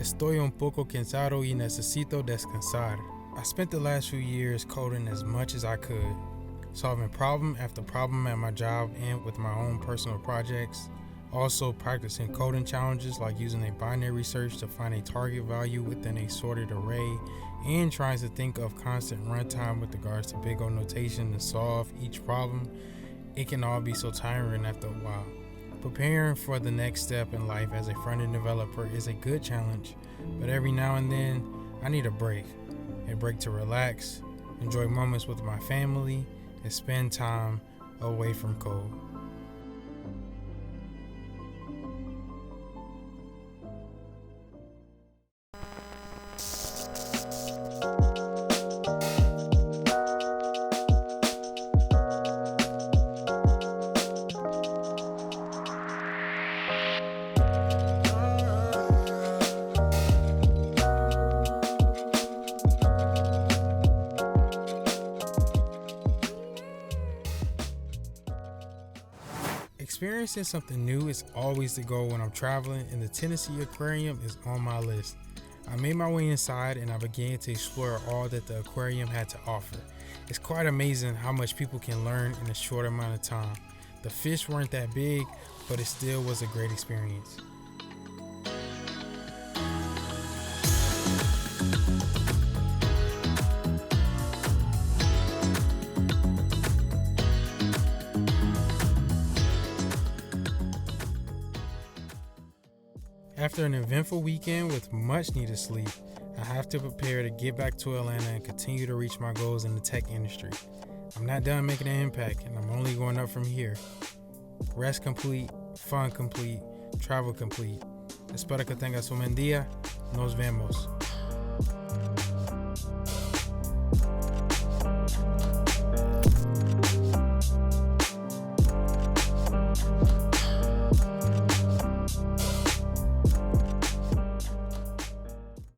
Estoy un poco cansado y necesito descansar. I spent the last few years coding as much as I could, solving problem after problem at my job and with my own personal projects. Also practicing coding challenges like using a binary search to find a target value within a sorted array, and trying to think of constant runtime with regards to big O notation to solve each problem. It can all be so tiring after a while. Preparing for the next step in life as a front-end developer is a good challenge, but every now and then I need a break to relax, enjoy moments with my family, and spend time away from code. Experiencing something new is always the goal when I'm traveling, and the Tennessee Aquarium is on my list. I made my way inside and I began to explore all that the aquarium had to offer. It's quite amazing how much people can learn in a short amount of time. The fish weren't that big, but it still was a great experience. After an eventful weekend with much needed sleep, I have to prepare to get back to Atlanta and continue to reach my goals in the tech industry. I'm not done making an impact, and I'm only going up from here. Rest complete, fun complete, travel complete. Espero que tengas un buen día. Nos vemos.